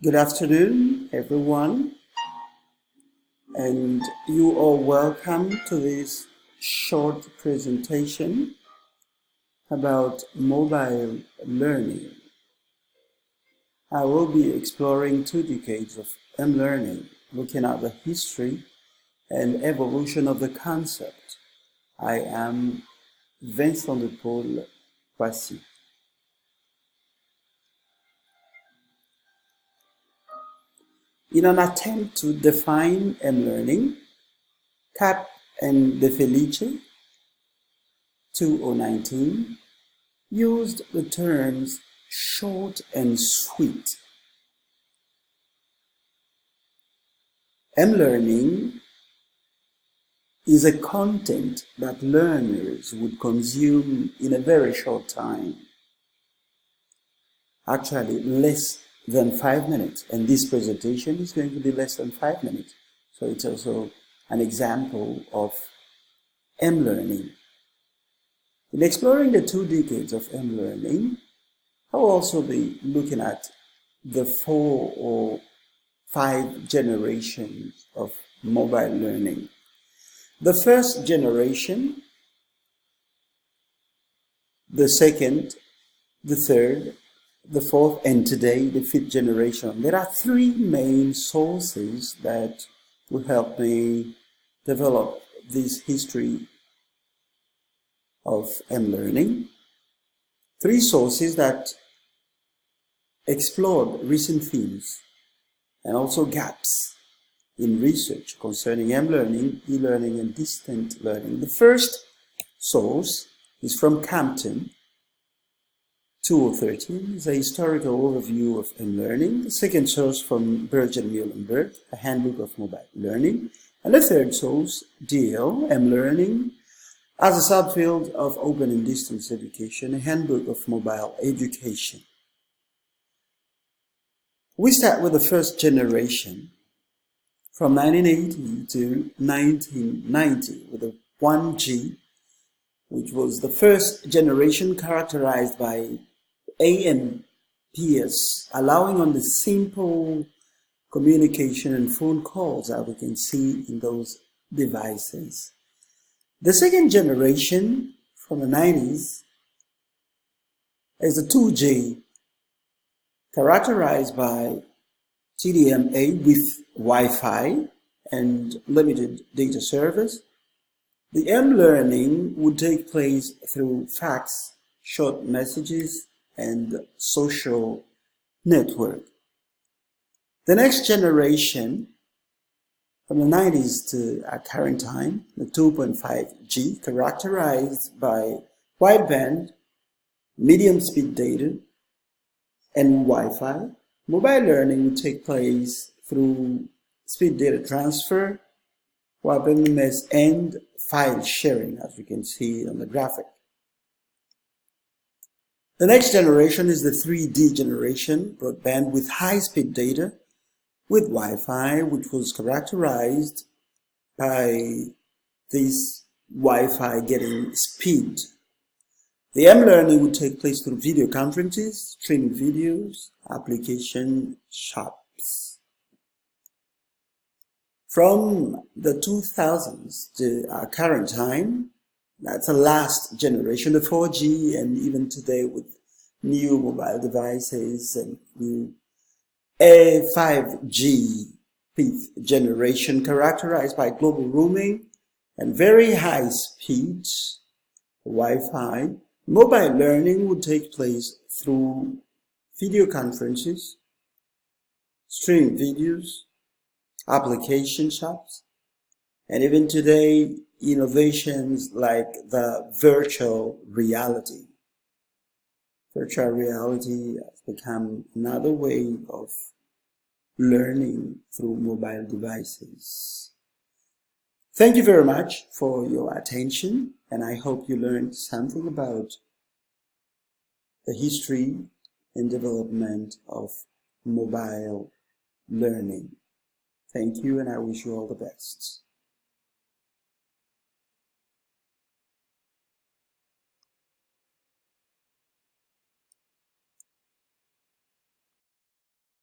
Good afternoon, everyone, and you are welcome to this short presentation about mobile learning. I will be exploring 2 decades of M-learning, looking at the history and evolution of the concept. I am Vincent de Paul Passy. In an attempt to define M-learning, Cap and De Felice, 2019, used the terms short and sweet. M-learning is a content that learners would consume in a very short time. Actually, less than 5 minutes. And this presentation is going to be less than 5 minutes. So it's also an example of M-learning. In exploring the 2 decades of M-learning, I'll also be looking at the 4 or 5 generations of mobile learning. The first generation, the second, the third, the fourth, and today the 5th generation. There are 3 main sources that will help me develop this history of M-learning. 3 sources that explored recent themes and also gaps in research concerning M-learning, e-learning, and distant learning. The first source is from Campton, 2013, is a historical overview of M-learning. The second source from Berg and Muhlenberg, a handbook of mobile learning. And the third source, Deal, M-learning, as a subfield of open and distance education, a handbook of mobile education. We start with the first generation from 1980 to 1990 with the 1G, which was the first generation characterized by AMPS, allowing only simple communication and phone calls, as we can see in those devices. The second generation from the 90s is the 2G, characterized by TDMA with Wi-Fi and limited data service. The M-learning would take place through fax, short messages, and social network. The next generation, from the 90s to our current time, the 2.5G, characterized by wideband, medium speed data, and Wi-Fi. Mobile learning would take place through speed data transfer, WebMS, and file sharing, as we can see on the graphic. The next generation is the 3D generation, broadband with high-speed data with Wi-Fi, which was characterized by this Wi-Fi getting speed. The M-learning would take place through video conferences, streaming videos, application shops. From the 2000s to our current time, that's the last generation, the 4G, and even today with new mobile devices and new A5G, 5th generation, characterized by global roaming and very high speed Wi-Fi. Mobile learning would take place through video conferences, stream videos, application shops, and even today, innovations like the virtual reality. Virtual reality has become another way of learning through mobile devices. Thank you very much for your attention, and I hope you learned something about the history and development of mobile learning. Thank you, and I wish you all the best.